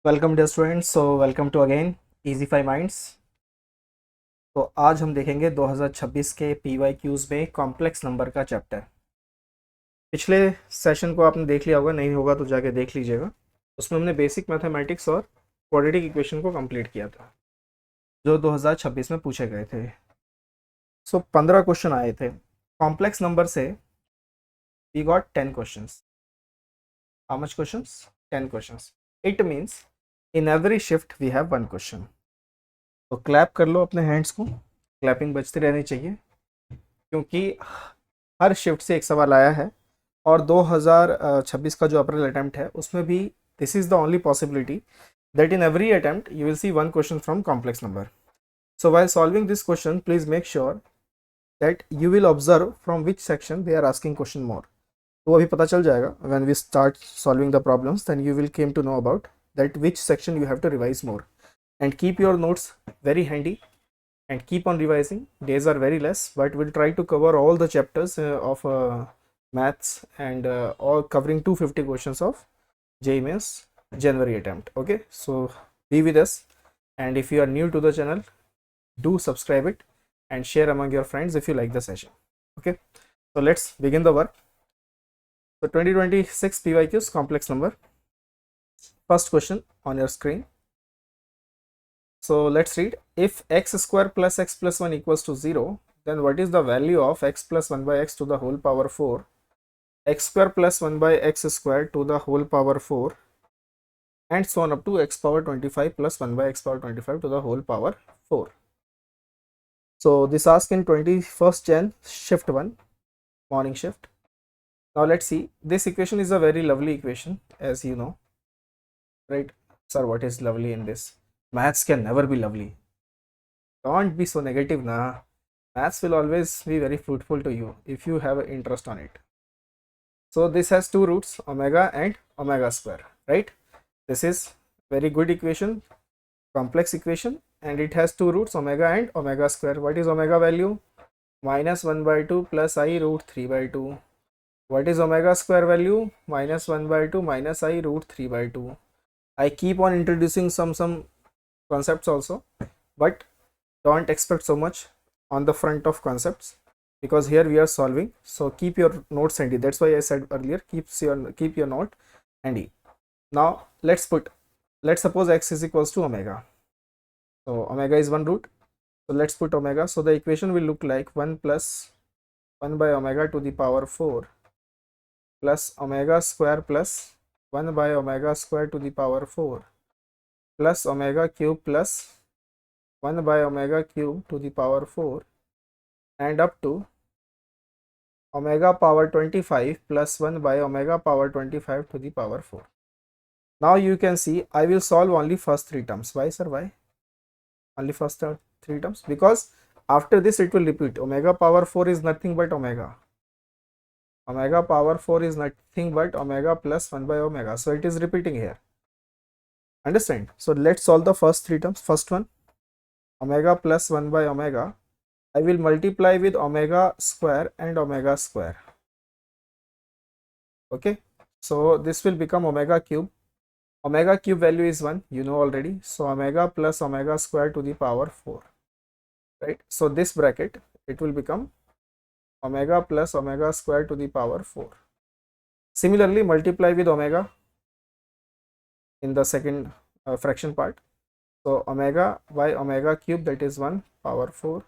Welcome dear students. Welcome to again Easify minds. तो आज हम देखेंगे 2026 के PYQs में कॉम्प्लेक्स नंबर का चैप्टर। पिछले सेशन को आपने देख लिया होगा, नहीं होगा तो जाके देख लीजिएगा। उसमें हमने बेसिक मैथमेटिक्स और क्वाड्रेटिक इक्वेशन को कंप्लीट किया था जो 2026 में पूछे गए थे। 15 क्वेश्चन आए थे कॉम्प्लेक्स नंबर से। We got 10 questions. How much questions? 10 questions. It means in every shift we have one question. तो क्लैप कर लो अपने हैंड्स को, क्लैपिंग बजती रहनी चाहिए क्योंकि हर शिफ्ट से एक सवाल आया है। और 2026 का जो अप्रैल अटेम्प्ट है उसमें भी this is the only possibility that in every attempt you will see one question from complex number. So while solving this question, please make sure that you will observe from which section they are asking question more. तो अभी पता चल जाएगा when we start solving the problems, then you will came to know about that which section you have to revise more. And keep your notes very handy and keep on revising. Days are very less, but we'll try to cover all the chapters of maths and all covering 250 questions of JEE Main's January attempt. Okay, so be with us, and if you are new to the channel, do subscribe it and share among your friends if you like the session. Okay, so let's begin the work. So 2026 PYQs complex number. First question on your screen. So let's read. If x square plus x plus 1 equals to 0, then what is the value of x plus 1 by x to the whole power 4, x square plus 1 by x square to the whole power 4, and so on up to x power 25 plus 1 by x power 25 to the whole power 4. So this asked in 21st Jan shift 1, morning shift. Now let's see. This equation is a very lovely equation, as you know, right? Sir, what is lovely in this? Maths can never be lovely. Don't be so negative, na. Maths will always be very fruitful to you if you have an interest on it. So this has two roots, omega and omega square, right? This is very good equation, complex equation, and it has two roots, omega and omega square. What is omega value? Minus 1 by 2 plus I root 3 by 2. What is omega square value? Minus 1 by 2 minus I root 3 by 2. I keep on introducing some concepts also, but don't expect so much on the front of concepts because here we are solving. So keep your notes handy. That's why I said earlier, keep your note handy. Now let's suppose x is equals to omega. So omega is one root. So let's put omega. So the equation will look like 1 plus 1 by omega to the power 4 plus omega square plus 1 by omega square to the power 4 plus omega cube plus 1 by omega cube to the power 4 and up to omega power 25 plus 1 by omega power 25 to the power 4. Now you can see I will solve only first three terms. Why, sir? Why only first three terms? Because after this it will repeat. Omega power 4 is nothing but omega. Omega power 4 is nothing but omega plus 1 by omega. So it is repeating here. Understand? So let's solve the first three terms. First one, omega plus 1 by omega. I will multiply with omega square and omega square. Okay. So this will become omega cube. Omega cube value is 1, you know already. So omega plus omega square to the power 4. Right. So this bracket, it will become omega plus omega square to the power 4. Similarly, multiply with omega in the second fraction part. So omega by omega cube, that is 1 power 4,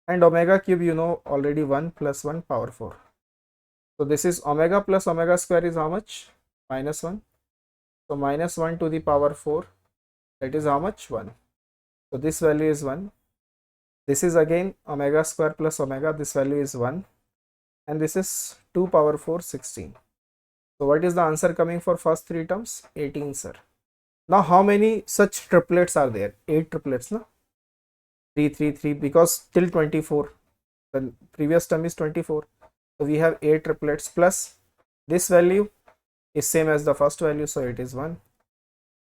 and omega cube you know already, 1 plus 1 power 4. So this is omega plus omega square is how much? Minus 1. So minus 1 to the power 4, that is how much? 1. So this value is 1. This is again omega square plus omega, this value is 1, and this is 2 power 4, 16. So what is the answer coming for first three terms? 18, sir. Now how many such triplets are there? 8 triplets, no? 3, 3, 3, because till 24. The previous term is 24. So we have 8 triplets plus this value is same as the first value, so it is 1.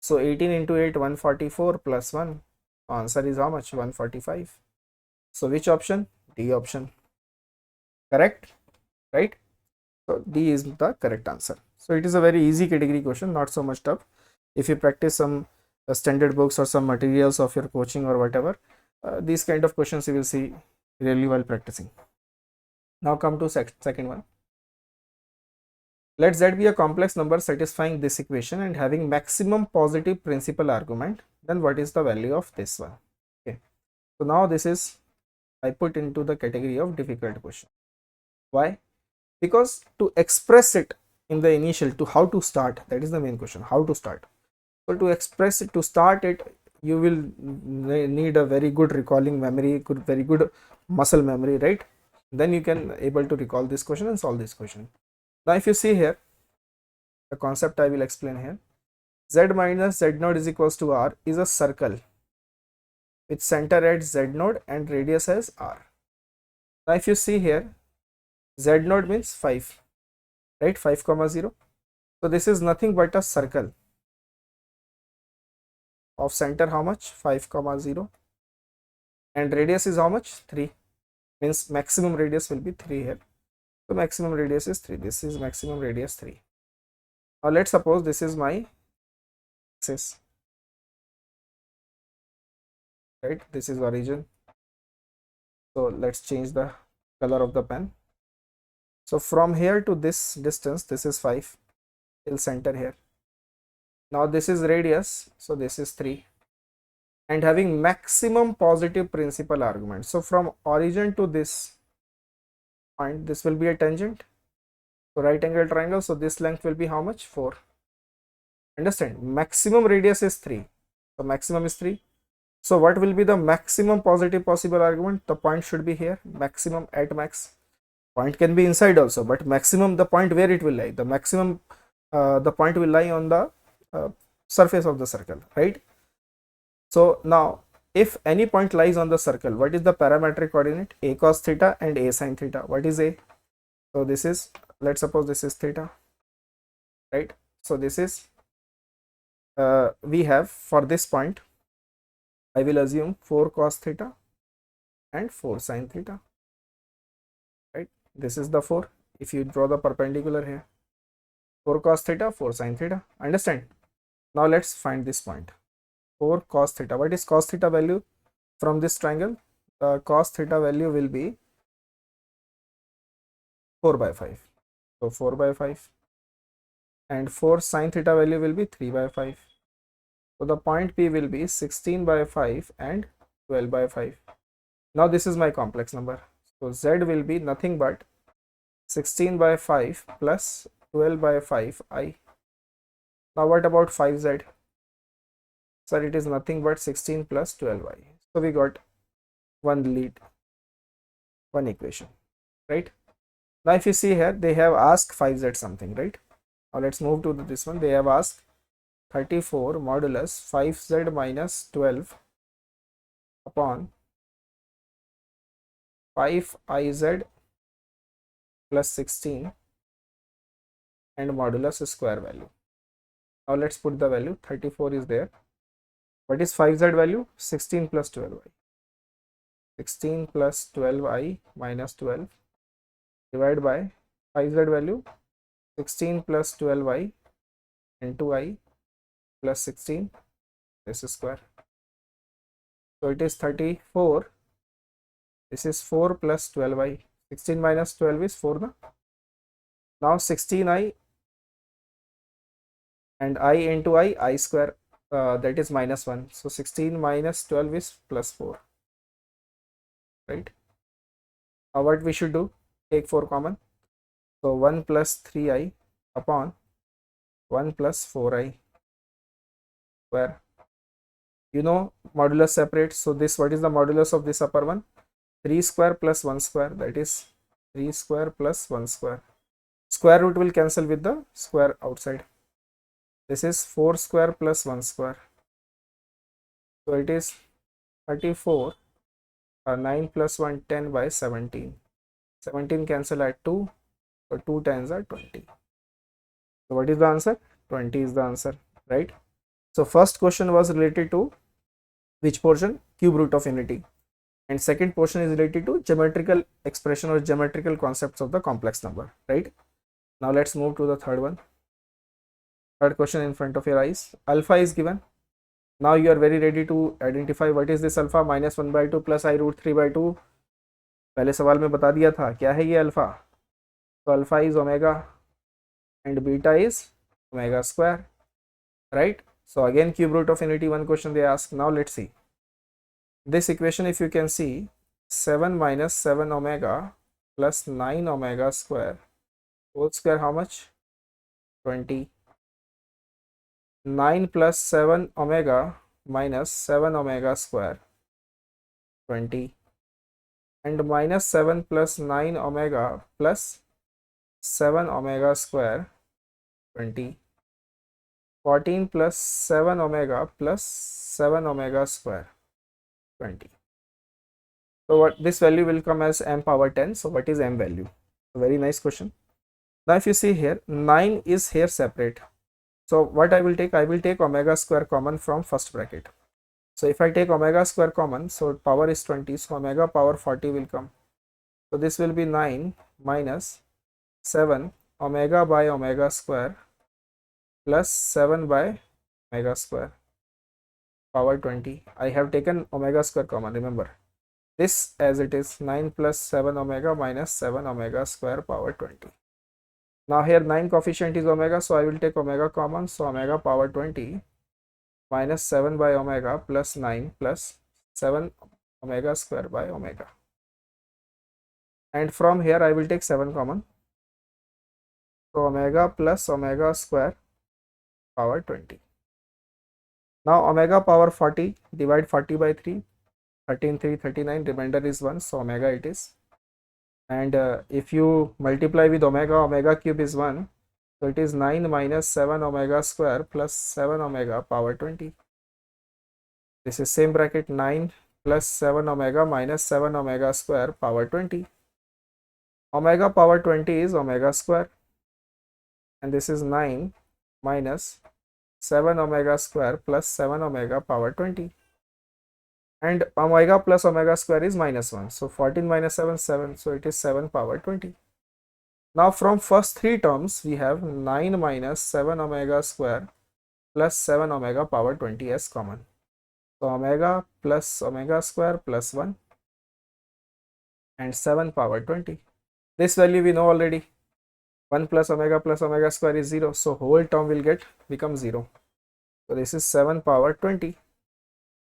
So 18 into 8, 144 plus 1. Answer is how much? 145. So which option? D option. Correct? Right? So D is the correct answer. So it is a very easy category question, not so much tough. If you practice some standard books or some materials of your coaching or whatever. These kind of questions you will see really while practicing. Now come to second one. Let Z be a complex number satisfying this equation and having maximum positive principal argument. Then what is the value of this one? Okay. So now this is, I put into the category of difficult question. Why? Because to express it in the initial, to how to start, that is the main question, how to start. So to express it, to start it, you will need a very good recalling memory, very good muscle memory, right? Then you can able to recall this question and solve this question. Now if you see here, the concept I will explain here. Z minus Z node is equals to R is a circle with center at Z node and radius as R. Now if you see here, Z node means 5, right? 5 comma 0. So this is nothing but a circle of center how much? 5 comma 0, and radius is how much? 3, means maximum radius will be 3 here. So maximum radius is 3. This is maximum radius 3. Now let's suppose this is my axis, right? This is origin. So let's change the color of the pen. So from here to this distance, this is 5 till center here. Now this is radius, so this is 3, and having maximum positive principal argument. So from origin to this point, this will be a tangent. So right angle triangle, so this length will be how much? 4. Understand? Maximum radius is 3. So maximum is 3. So what will be the maximum positive possible argument? The point should be here, maximum at max. Point can be inside also, but maximum, the point where it will lie, the maximum, the point will lie on the surface of the circle, right? So now if any point lies on the circle, what is the parametric coordinate? A cos theta and A sin theta. What is A? So this is, let's suppose this is theta, right? So this is, we have for this point, I will assume 4 cos theta and 4 sin theta, right? This is the 4. If you draw the perpendicular here, 4 cos theta, 4 sin theta. Understand? Now let's find this point. 4 cos theta. What is cos theta value from this triangle? Cos theta value will be 4 by 5. So 4 by 5. And 4 sin theta value will be 3 by 5. So the point P will be 16 by 5 and 12 by 5. Now this is my complex number. So Z will be nothing but 16 by 5 plus 12 by 5 I. Now what about 5Z? Sir, it is nothing but 16 plus 12I. So we got one equation, right? Now if you see here, they have asked 5Z something, right? Now let's move to this one. They have asked 34 modulus 5Z minus 12 upon 5IZ plus 16 and modulus square value. Now let's put the value. 34 is there. What is 5Z value? 16 plus 12i. 16 plus 12i minus 12 divided by 5Z value 16 plus 12i into I plus 16, this is square. So it is 34. This is 4 plus 12i. 16 minus 12 is 4 na? Now 16i and I into I square, that is minus 1. So 16 minus 12 is plus 4, right? Now what we should do? Take 4 common. So 1 plus 3i upon 1 plus 4i square. You know modulus separates. So this, what is the modulus of this upper one? 3 square plus 1 square, that is 3 square plus 1 square. Square root will cancel with the square outside. This is 4 square plus 1 square. So it is 34. 9 plus 1, 10 by 17. 17 cancel at 2. So 2 tens are 20. So what is the answer? 20 is the answer, right? So first question was related to which portion? Cube root of unity. And second portion is related to geometrical expression or geometrical concepts of the complex number, right? Now let's move to the third one. Third question in front of your eyes. Alpha is given. Now you are very ready to identify what is this alpha, -1/2 plus I root 3/2. पहले सवाल में बता दिया था क्या है ये alpha, तो alpha is omega and beta is omega square, right? So again cube root of unity, one question they ask. Now let's see this equation. If you can see, 7 minus 7 omega plus 9 omega square whole square, how much? 20. 9 plus 7 omega minus 7 omega square, 20, and minus 7 plus 9 omega plus 7 omega square, 20. 14 plus 7 omega plus 7 omega square, 20. So what this value will come as m power 10. So what is m value? A very nice question. Now if you see here, 9 is here separate. So what I will take omega square common from first bracket. So if I take omega square common, so power is 20, so omega power 40 will come. So this will be 9 minus 7 omega by omega square plus 7 by omega square power 20. I have taken omega square common, remember this as it is, 9 plus 7 omega minus 7 omega square power 20. Now here 9 coefficient is omega, so I will take omega common, so omega power 20 minus 7 by omega plus 9 plus 7 omega square by omega, and from here I will take 7 common, so omega plus omega square power 20. Now omega power 40, divide 40 by 3, 13 3 39, remainder is 1, so omega it is. And if you multiply with omega, omega cube is 1, so it is 9 minus 7 omega square plus 7 omega power 20. This is same bracket, 9 plus 7 omega minus 7 omega square power 20. Omega power 20 is omega square, and this is 9 minus 7 omega square plus 7 omega power 20. And omega plus omega square is -1, so 14 minus 7, 7, so it is 7 power 20. Now from first three terms we have 9 minus 7 omega square plus 7 omega power 20 as common, so omega plus omega square plus 1 and 7 power 20. This value we know already, 1 plus omega square is 0, so whole term will become 0, so this is 7 power 20.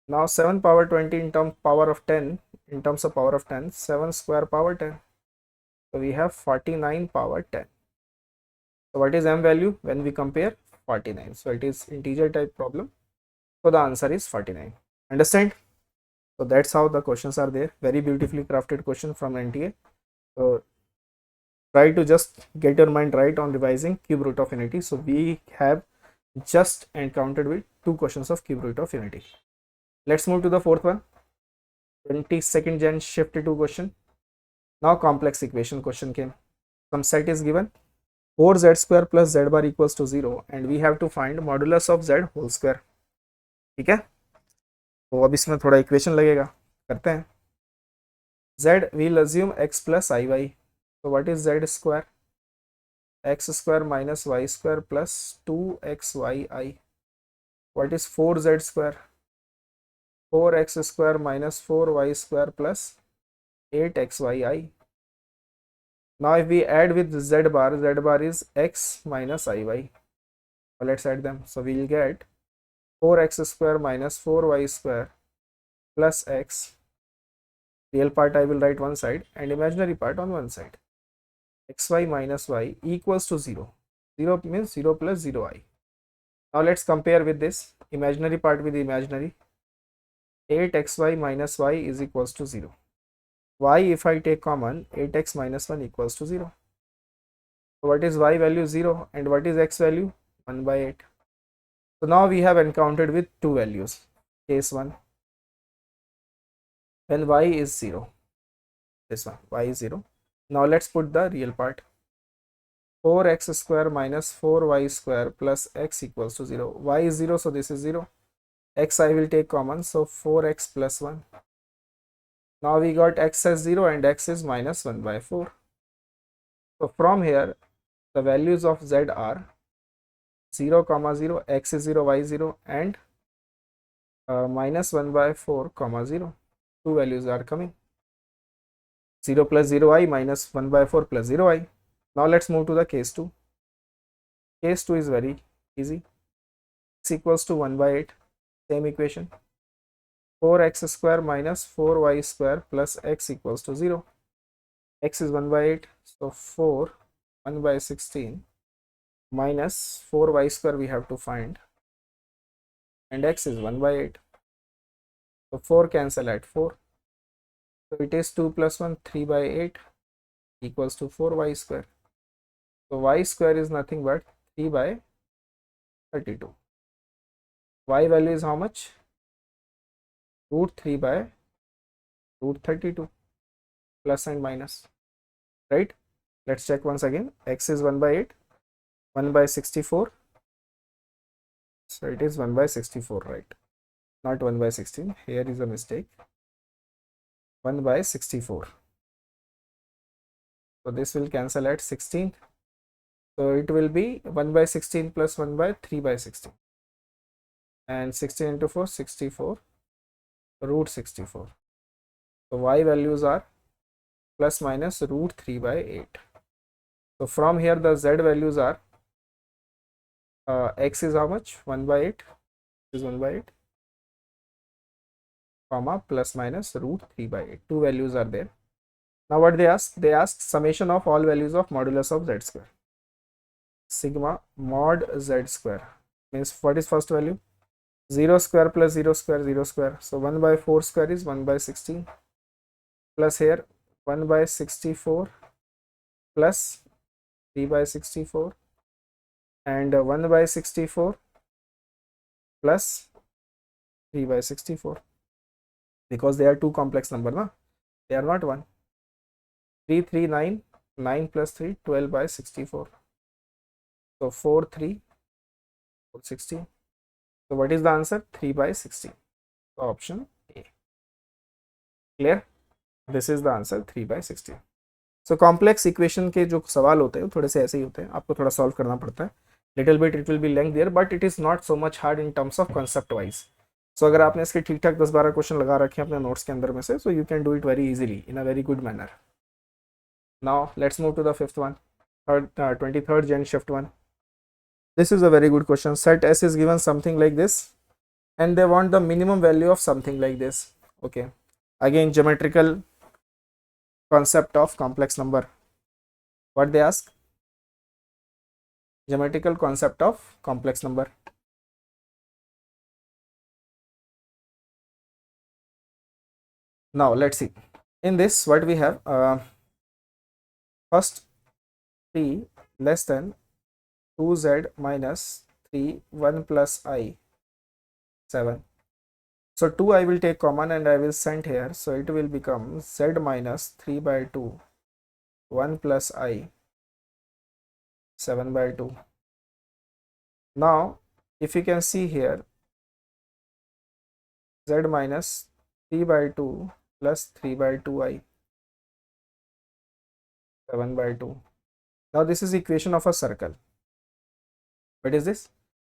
Now 7 power 20 in terms of power of 10, 7 square power 10. So we have 49 power 10. So what is m value when we compare 49? So it is integer type problem. So the answer is 49. Understand? So that's how the questions are there. Very beautifully crafted question from NTA. So try to just get your mind right on revising cube root of unity. So we have just encountered with 2 questions of cube root of unity. Let's move to the fourth one. 22nd Jan shift 2 question. Now complex equation question came. Some set is given, 4z square plus z bar equals to 0, and we have to find modulus of z whole square. ठीक है, तो अब इसमें थोड़ा equation लगेगा, करते हैं. z we'll assume x plus iy. So what is z square? X square minus y square plus 2xyi. What is 4z square? 4x square minus 4y square plus 8xyi. Now if we add with z bar is x minus iy. So let's add them. So we will get 4x square minus 4y square plus x. Real part I will write one side and imaginary part on one side. xy minus y equals to 0. 0 means 0 plus 0i. Now let's compare with this imaginary part with imaginary. 8xy minus y is equals to 0. Y if I take common, 8x minus 1 equals to 0. So what is y value? 0, and what is x value? 1 by 8. So now we have encountered with 2 values. Case 1, when y is 0, this one, y is 0. Now let's put the real part. 4x square minus 4y square plus x equals to 0. Y is 0, so this is 0. X I will take common, so 4x plus 1. Now we got x as 0 and x is minus 1 by 4. So from here the values of z are 0, 0, x is 0, y is 0, and minus 1 by 4 comma 0. Two values are coming. 0 plus 0 minus 1 by 4 plus 0. Now let's move to the case 2. Case 2 is very easy. X equals to 1 by 8. Same equation. 4x square minus 4y square plus x equals to 0. X is 1 by 8. So 4 1 by 16 minus 4y square we have to find. And x is 1 by 8. So 4 cancel at 4. So it is 2 plus 1 3 by 8 equals to 4y square. So y square is nothing but 3 by 32. Y value is how much? Root 3 by root 32 plus and minus, right? Let's check once again. X is 1 by 8, 1 by 64. So it is 1 by 64, right? Not 1 by 16. Here is a mistake. 1 by 64. So this will cancel at 16. So it will be 1 by 16 plus 1 by 3 by 16. And 16 into 4, 64, root 64. So y values are plus minus root 3 by 8. So from here the z values are x is how much? 1 by 8 is 1 by 8 comma plus minus root 3 by 8. Two values are there. Now what they ask? They ask summation of all values of modulus of z square. Sigma mod z square means what is first value? 0 square plus 0 square 0 square. So 1 by 4 square is 1 by 16 plus here 1 by 64 plus 3 by 64 and 1 by 64 plus 3 by 64 because they are two complex number, na? They are not one. 3 3 9 9 plus 3 12 by 64. So 4 3 4 16. So what is the answer? 3 by 16. So option A. Clear? This is the answer 3 by 16. So complex equation के जो सवाल होते हैं थोड़े से ऐसे ही होते हैं, आपको थोड़ा सॉल्व करना पड़ता है. Little bit it will be length there, but it is not so much hard in terms of concept wise. So अगर आपने इसके ठीक ठाक 10-12 क्वेश्चन लगा रखे हैं अपने नोट्स के अंदर में से, so you can do it very easily in a very good manner. Now let's move to the fifth one, 23rd Gen shift one. This is a very good question. Set S is given something like this and they want the minimum value of something like this. Okay, again geometrical concept of complex number. What they ask? Geometrical concept of complex number. Now let's see. In this what we have, first p less than 2z minus 3 1 plus I 7. So 2 I will take common and I will send here. So it will become z minus 3 by 2 1 plus I 7 by 2. Now if you can see here, z minus 3 by 2 plus 3 by 2i 7 by 2. Now this is equation of a circle. What is this?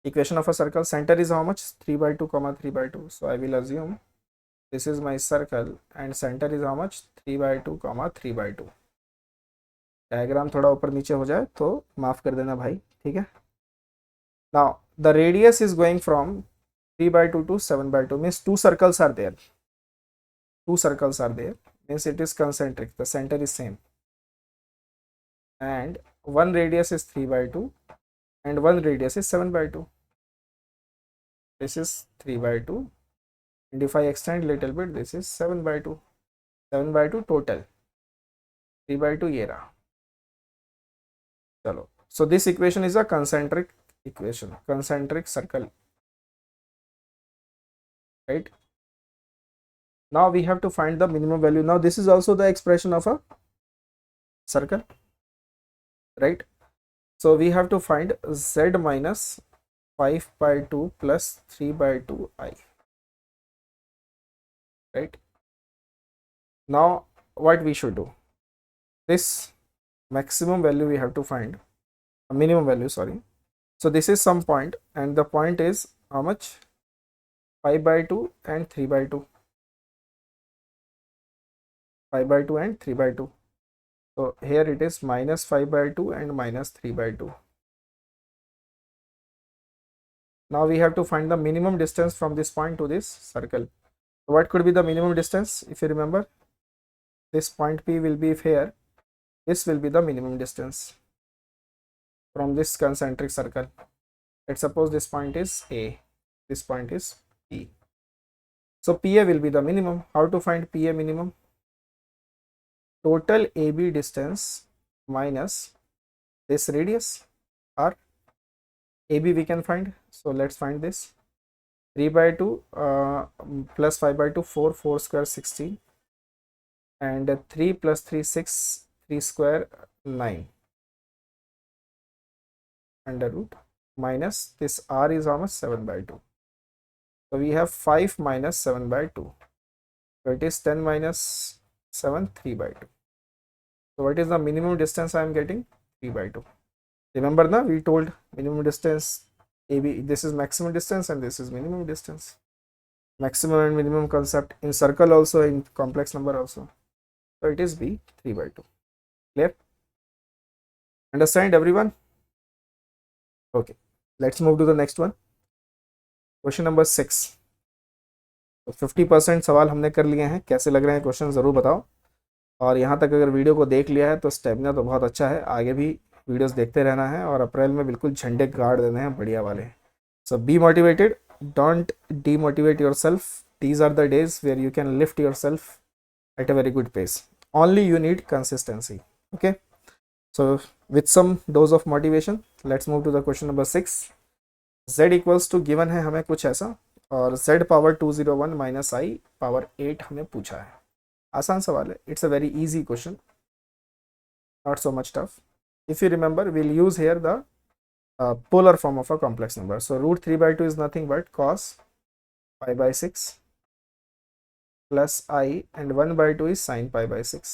Equation of a circle. Center is how much? 3 by 2 comma 3 by 2. So I will assume this is my circle and center is how much? 3 by 2 comma 3 by 2. Diagram थोड़ा ऊपर नीचे हो जाए तो माफ कर देना भाई, ठीक है. Now the radius is going from 3 by 2 to 7 by 2 means two circles are there. Two circles are there means it is concentric. The center is same and one radius is 3 by 2 and one radius is 7 by 2. This is 3 by 2 and if I extend little bit this is 7 by 2. 7 by 2 total. 3 by 2 ये रहा. चलो. So this equation is a concentric equation, concentric circle, right? Now we have to find the minimum value. Now this is also the expression of a circle, right? So we have to find z minus 5 by 2 plus 3 by 2 I, right? Now what we should do? This maximum value we have to find, a minimum value, sorry. So this is some point and the point is how much? 5/2 and 3/2. 5/2 and 3/2. So here it is minus 5/2 and minus 3/2. Now we have to find the minimum distance from this point to this circle. What could be the minimum distance? If you remember, this point P will be here. This will be the minimum distance from this concentric circle. Let's suppose this point is A, this point is P. So PA will be the minimum. How to find PA minimum? Total AB distance minus this radius R. AB we can find. So let's find this. 3/2 plus 5/2, 4, 4 square 16, and 3 plus 3, 6, 3 square 9, under root, minus this R is how much? 7/2. So we have 5 minus 7/2. So it is 10 minus 7, 3/2. So what is the minimum distance I am getting? 3/2. Remember na, we told minimum distance AB, this is maximum distance and this is minimum distance. Maximum and minimum concept in circle also, in complex number also. So it is B, 3/2. Clear? Understand everyone? Okay, let's move to the next one. Question number 6. तो 50% सवाल हमने कर लिए हैं. कैसे लग रहे हैं क्वेश्चन ज़रूर बताओ. और यहाँ तक अगर वीडियो को देख लिया है तो स्टेमिना तो बहुत अच्छा है. आगे भी वीडियोस देखते रहना है और अप्रैल में बिल्कुल झंडे गाड़ देने हैं बढ़िया वाले. So be motivated, don't demotivate yourself. These are the days where you can lift yourself at a very good pace. Only you need consistency. Okay, so with some dose of motivation, let's move to the question number 6. Z equals to given है हमें कुछ ऐसा, और Z power 201 minus I power 8 हमें पूछा है. आसान सवाल है. It's a very easy question, not so much tough. If you remember, we'll use here the polar form of a complex number. So root 3/2 is nothing but cos pi by 6 plus I, and 1/2 is sin pi by 6.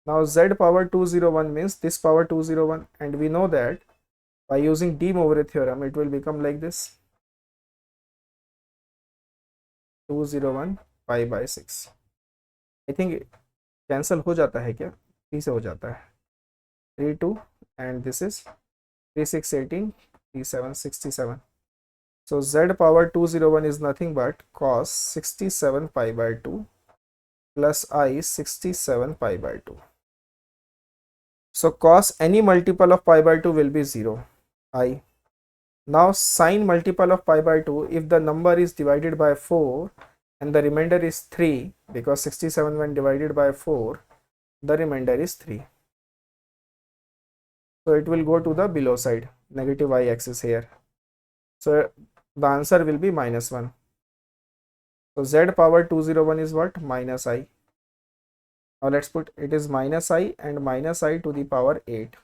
Now Z power 201 means this power 201, and we know that by using de Moivre theorem it will become like this: 201 pi by 6. I think cancel हो जाता है क्या? 3 से हो जाता है. 3 2, and this is 3 6 18, 3 7 67. So Z power 201 is nothing but cos 67 pi by 2 plus I 67 pi by 2. So cos any multiple of pi by 2 will be 0, I. Now sin multiple of pi by 2, if the number is divided by 4 and the remainder is 3, because 67 when divided by 4, the remainder is 3. So it will go to the below side, negative y axis here. So the answer will be minus 1. So Z power 201 is what? Minus I. Now let's put it is minus I and minus I to the power 8.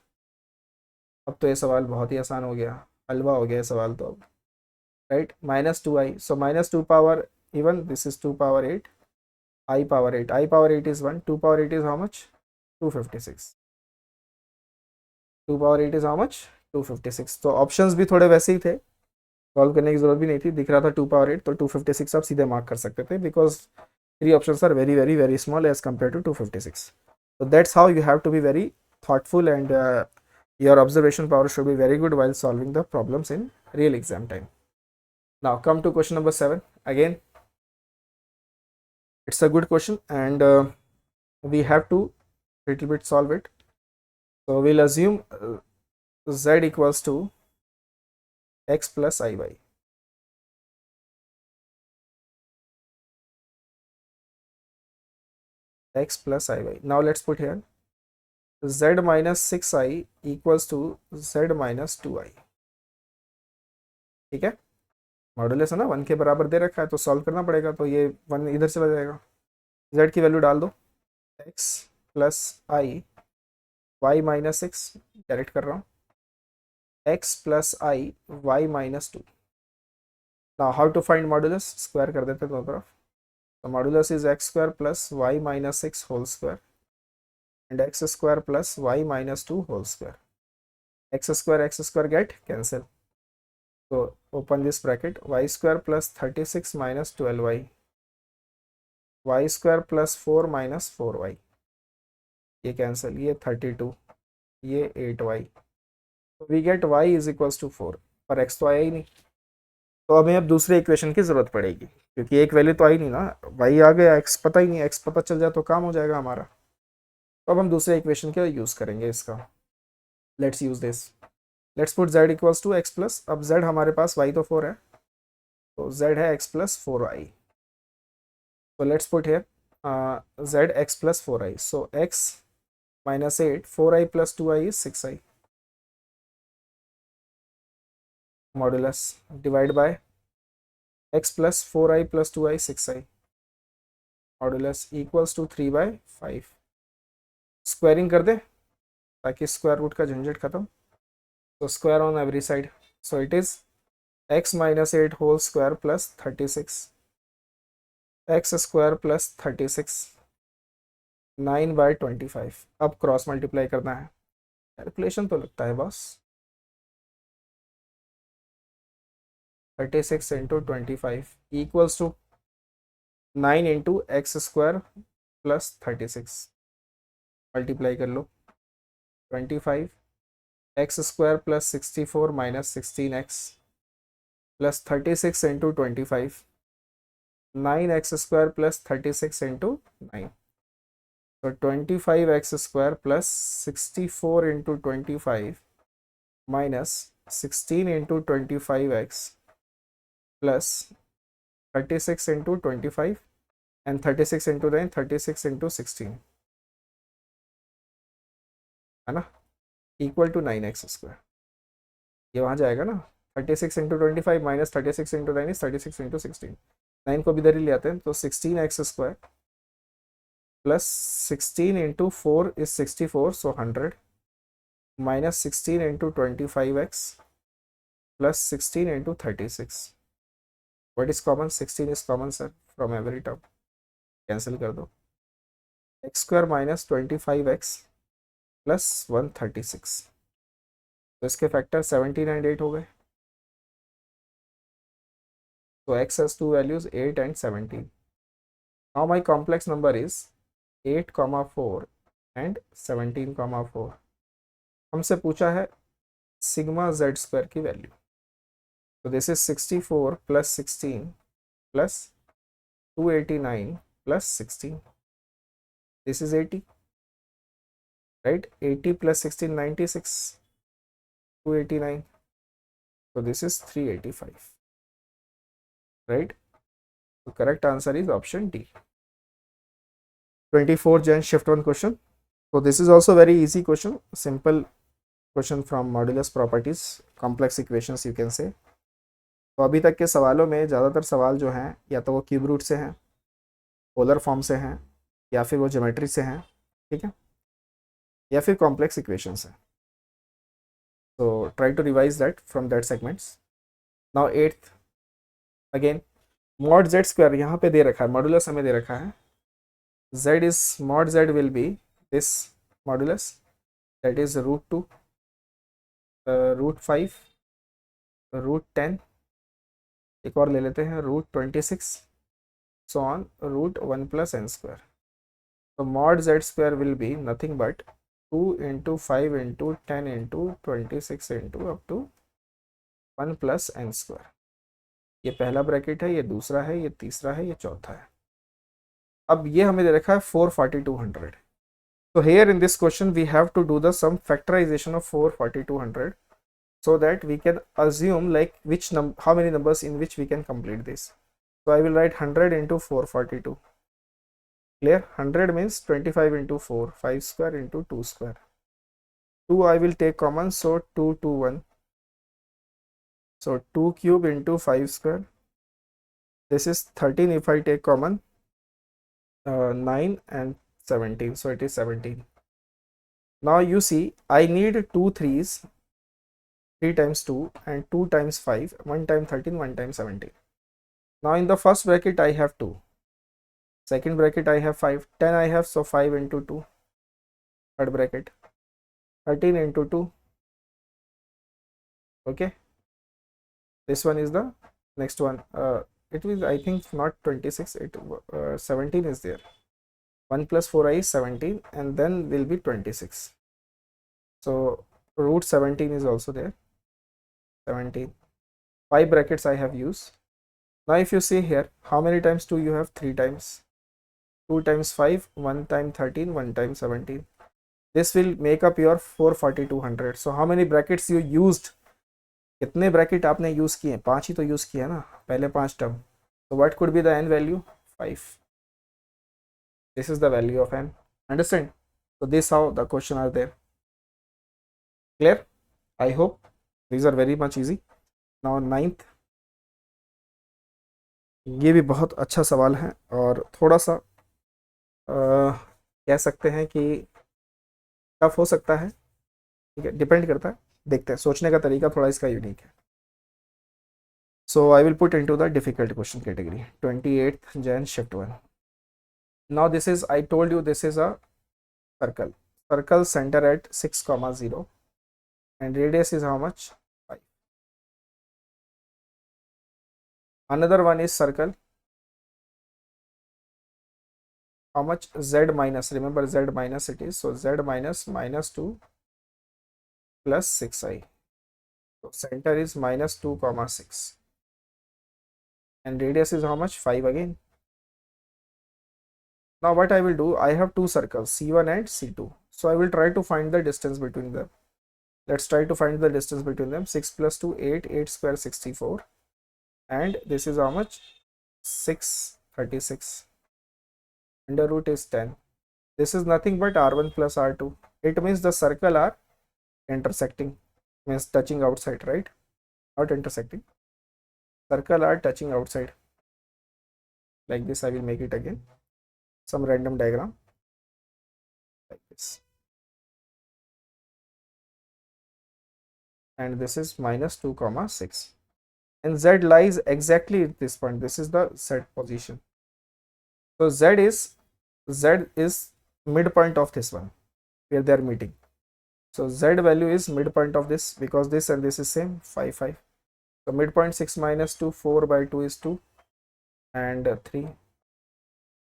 अब तो ये सवाल बहुत ही आसान हो गया, हलवा हो गया सवाल तो अब, right. minus 2I. So minus 2 power even, this is 2 power 8, I power 8. I power 8 is 1. 2 power 8 is how much? 256. 2 power 8 is how much? 256. तो ऑप्शंस भी थोड़े वैसे ही थे, सॉल्व करने की जरूरत भी नहीं थी. दिख रहा था 2 पावर 8, तो 256 आप सीधे मार्क कर सकते थे, because 3 options are very very very small as compare to 256. So that's how you have to be very thoughtful, and your observation power should be very good while solving the problems in real exam time. Now come to question number 7. Again, it's a good question, and we have to little bit solve it. So we'll assume Z equals to x plus iy. X plus iy. Now let's put here z minus 6i equals to z minus 2i. ठीक है, modulus है ना, 1 के बराबर दे रखा है, तो solve करना पड़ेगा. तो ये 1 इधर से बच जाएगा. z की वैल्यू डाल दो, x plus i y minus 6, direct कर रहा हूँ, x plus i y minus 2. Now how to find modulus? Square कर देते दोनों तरफ. तो modulus is x square plus y minus 6 whole square and x square plus y minus 2 whole square. X square get cancel. तो open this bracket, y square plus 36 minus 12y, y square plus 4 minus 4y, ये cancel, ये 32, ये 8y, तो we get y is equals to 4, पर x तो आया ही नहीं, तो हमें अब दूसरे इक्वेशन की ज़रूरत पड़ेगी, क्योंकि एक वैल्यू तो आई नहीं ना, y आ गया, x पता ही नहीं, x पता चल जाए तो काम हो जाएगा हमारा। तो अब हम दूसरे इक्वेशन का यूज़ करेंगे इसका। Let's use this, let's put z equals to x plus, अब z हमारे पास, y तो 4 है, तो z है x plus 4i, so let's put here z x plus 4i, so x minus 8, 4i plus 2i is 6i, modulus divide by x plus 4i plus 2i 6i, modulus equals to 3 by 5, squaring कर दे ताकि square root का झंझट खत्म, तो square on every side, so it is x minus 8 whole square plus 36, x square plus 36, 9 by 25, अब cross multiply करना है, कैलकुलेशन तो लगता है boss, 36 into 25 equals to 9 into x square plus 36, multiply कर लो, 25 x square plus 64 minus 16x plus 36 into 25, 9x square plus 36 into 9, तो 25x square plus 64 into 25 minus 16 into 25x plus 36 into 25 and 36 into 9, 36 into 16, है ना, equal to 9x square, ये वहाँ जाएगा ना, 36 into 25 minus 36 into 9 is 36 into 16, 9 को भी इधर ही ले आते हैं, तो 16x square plus 16 into 4 is 64, so 100 minus 16 into 25x plus 16 into 36, what is common, 16 is common sir from every term, cancel कर दो, x square minus 25x plus 136, तो इसके फैक्टर 17 एंड 8 हो गए, so x has two values 8 and 17. Now my complex number is 8 comma 4 and 17 comma 4, हमसे पूछा है sigma z square की वैल्यू, तो this is 64 plus 16 plus 289 plus 16, this is 80, right, 80 plus 16 96, 289, so this is 385, right, so correct answer is option D. 24 Jan shift 1 question, so this is also very easy question, simple question from modulus properties, complex equations you can say. तो अभी तक के सवालों में ज़्यादातर सवाल जो हैं या तो वो क्यूब रूट से हैं, पोलर फॉर्म से हैं, या फिर वो ज्योमेट्री से हैं, ठीक है, या फिर कॉम्प्लेक्स इक्वेशंस हैं, तो try to revise that from that segments. Now 8th again, mod z square यहाँ पे दे रखा है, मॉडुलस हमें दे रखा है, z is mod z will be this modulus, that is √2, √5, √10, एक और ले लेते हैं √26, so on √1 plus n square, so mod z square will be nothing but 2 into 5 into 10 into 26 into up to 1 plus n square, ये पहला bracket है, ये दूसरा है, ये तीसरा है, ये चौथा है। अब ये हमें दे रखा है 44200, so here in this question we have to do the some factorization of 44200 so that we can assume like which how many numbers in which we can complete this. So I will write 100 into 442, clear, 100 means 25 into 4, 5 square into 2 square, 2 I will take common, so 2 to 1, so 2 cube into 5 square, this is 13 if I take common, 9 and 17, so it is 17. Now you see I need 2 3s, 3 times 2 and 2 times 5, 1 time 13, 1 time 17. Now in the first bracket I have 2, second bracket I have 5, 10 I have, so 5 into 2, third bracket 13 into 2, okay, This one is the next one. It is, I think, not 26. 17 is there. 1 plus 4i is 17, and then will be 26. So root 17 is also there. 17. 5 brackets I have used. Now if you see here, how many times 2 you have? 3 times. 2 times 5, 1 time 13, 1 time 17. This will make up your 44200. So how many brackets you used? कितने bracket आपने use किए? 5 ही तो use किया ना, पहले 5 term. So what could be the n value? 5. This is the value of n. Understand? So this how the question are there. Clear? I hope these are very much easy. Now 9th. ये भी बहुत अच्छा सवाल है और थोड़ा सा कह सकते हैं कि टफ हो सकता है. ठीक है, डिपेंड करता है, देखते हैं. सोचने का तरीका थोड़ा इसका यूनिक है. So I will put into the difficult question category. 28th Jan shift 1. Now this is, I told you this is a circle. Circle center at 6, 0 and radius is how much? 5. Another one is circle. How much? Z minus. Remember Z minus it is. So Z minus minus 2 plus 6i. So center is minus 2, 6. And radius is how much? 5 again. Now what I will do, I have two circles, C1 and C2. So I will try to find the distance between them. Let's try to find the distance between them. 6 plus 2, 8, 8 square 64. And this is how much? 6, 36. Under root is 10. This is nothing but R1 plus R2. It means the circle are intersecting, means touching outside, right? Not intersecting. Circle are touching outside. Like this, I will make it again. Some random diagram. Like this. And this is minus 2, 6. And Z lies exactly at this point. This is the Z position. So Z is midpoint of this one, where they are meeting. So Z value is midpoint of this, because this and this is same, 5, 5. So midpoint 6 minus 2, 4 by 2 is 2 and 3.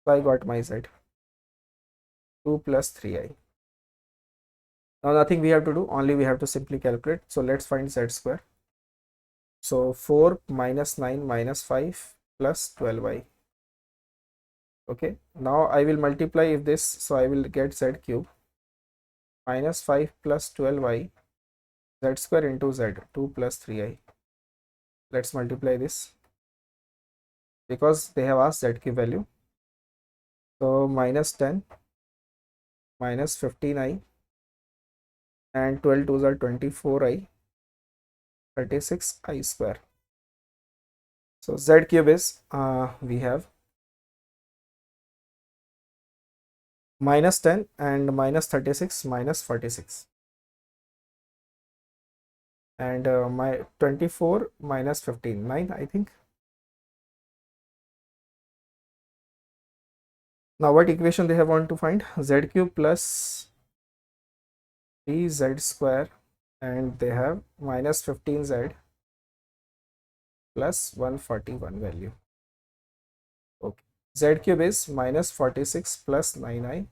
So I got my Z. 2 plus 3i. Now nothing we have to do, only we have to simply calculate. So let's find Z square. So 4 minus 9 minus 5 plus 12i. Okay, now I will multiply if this, so I will get Z cube minus 5 plus 12i, Z square into Z, 2 plus 3i. Let's multiply this because they have asked Z cube value. So minus 10 minus 15i and 12 2s are 24i, 36i square. So Z cube is we have minus 10 and minus 36 minus 46 and my 24 minus 15, 9 I think. Now what equation they have want to find? Z cube plus 3z square, and they have minus 15z plus 141 value. Okay, Z cube is minus 46 plus 9i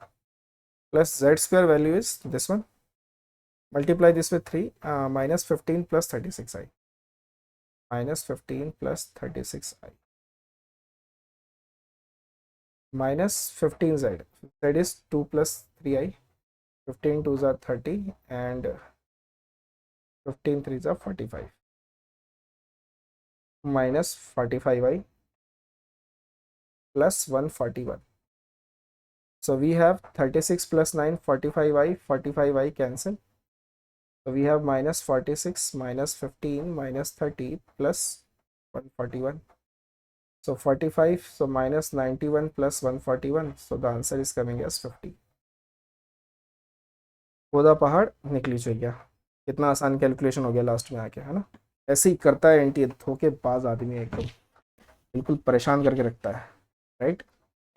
plus Z square value is this one. Multiply this with 3, minus 15 plus 36i. Minus 15 plus 36i. Minus 15z. That is 2 plus 3i. 15 2s are 30 and 15 3s are 45. Minus 45i plus 141. So we have 36 plus 9, 45i, 45i cancel. So we have minus 46 minus 15 minus 30 plus 141. So 45, so minus 91 plus 141. So the answer is coming as 50. खुदा पहाड़ निकली चाहिए. कितना आसान calculation हो गया last में आके, है ना? ऐसे ही करता है एंटी, धोखेबाज आदमी है एकदम, बिल्कुल परेशान करके रखता है, राइट?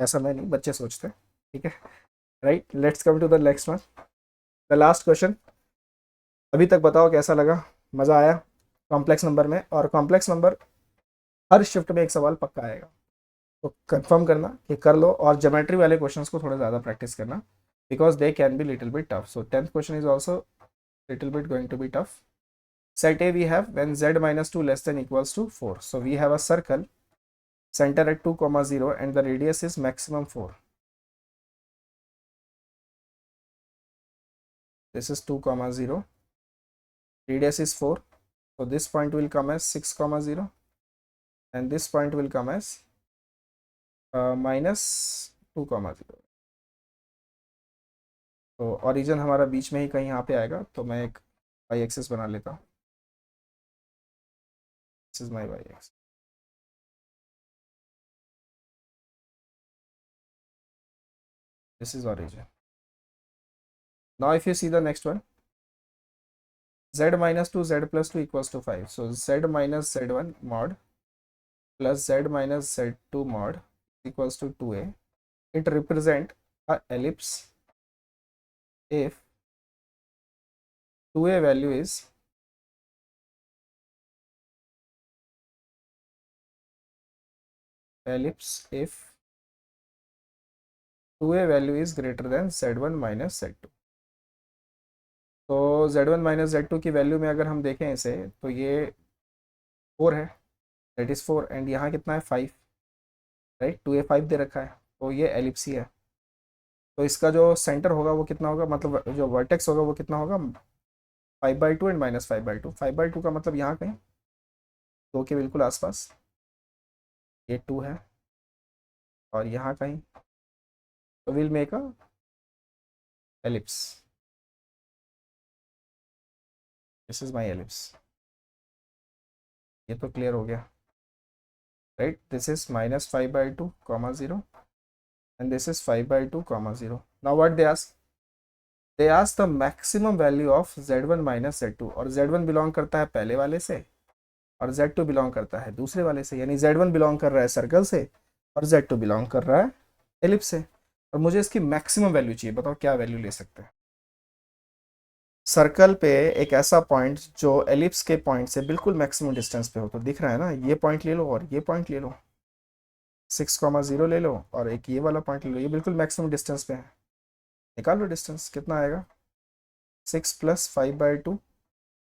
ऐसा मैं नहीं, बच्चे सोचते हैं. ठीक है, right. Let's come to the next one, the last question. अभी तक बताओ कैसा लगा, मज़ा आया? कॉम्प्लेक्स नंबर में, और कॉम्प्लेक्स नंबर हर शिफ्ट में एक सवाल पक्का आएगा, तो कंफर्म करना कि कर लो, और ज्योमेट्री वाले क्वेश्चंस को थोड़ा ज़्यादा प्रैक्टिस करना, because they can be little bit tough. So 10th question is also little bit going to be tough. Set A we have when z minus 2 less than equals to 4. So we have a circle, center at 2 comma 0, and the radius is maximum 4. This is 2 comma 0, radius is 4. So this point will come as 6 comma 0, and this point will come as minus 2 comma 0. तो origin हमारा बीच में ही कहीं यहाँ पे आएगा, तो मैं एक y एक्सिस बना लेता हूँ. This is my y axis. This is origin. Now if you see the next one, z minus 2 z plus 2 equals to 5. So z minus z1 mod plus z minus z2 mod equals to 2a. It represent a ellipse if 2a value is if 2a value is greater than z1 minus z2. तो z1 minus z2 की value में अगर हम देखें इसे, तो ये 4 है, दैट इज़ 4, एंड यहाँ कितना है 5, राइट. 2a 5 दे रखा है, तो ये एलिप्स ही है. तो इसका जो सेंटर होगा वो कितना होगा, मतलब जो वर्टेक्स होगा वो कितना होगा, 5/2 एंड माइनस 5/2. 5/2 का मतलब यहाँ कहीं 2 के बिल्कुल आसपास, ये 2 है, और यहाँ कहीं, तो will make a ellipse. This is my ellipse. ये तो क्लियर हो गया, right. This is minus 5/2 comma 0, and this is 5/2 comma 0. Now what they ask the maximum value of z1 minus z2, और z1 बिलोंग करता है पहले वाले से, और z2 बिलोंग करता है दूसरे वाले से, यानी z1 बिलोंग कर रहा है सर्कल से, और z2 बिलोंग कर रहा है एलिप्स से, और मुझे इसकी मैक्सिमम वैल्यू चाहिए. बताओ क्या वैल्यू ले सकते हैं. सर्कल पे एक ऐसा पॉइंट जो एलिप्स के पॉइंट से बिल्कुल मैक्सिमम डिस्टेंस पे हो, तो दिख रहा है ना, ये पॉइंट ले लो और ये पॉइंट ले लो, 6,0 ले लो, और एक ये वाला पॉइंट ले लो, ये बिल्कुल मैक्सिमम डिस्टेंस पे है. निकाल लो डिस्टेंस, कितना आएगा, 6 plus 5/2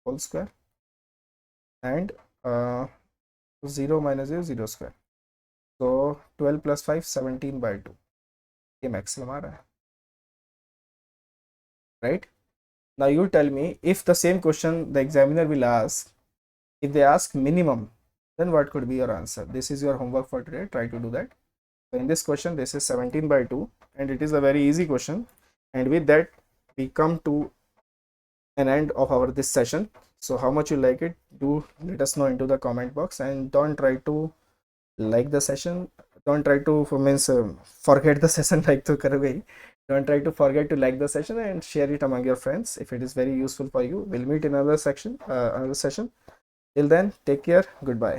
whole square, and 0 minus 0 0 square, तो 12 प्लस 5 17/2. ये मैक्सिमम आ रहा है, right. Now you tell me, if the same question the examiner will ask, if they ask minimum, then what could be your answer? This is your homework for today. Try to do that. So in this question, this is 17/2, and it is a very easy question. And with that, we come to an end of our this session. So how much you like it, do let us know into the comment box, and don't try to like the session. Don't try to forget the session like to kar gayi. Don't try to forget to like the session and share it among your friends if it is very useful for you. We'll meet in another session. Till then, take care. Goodbye.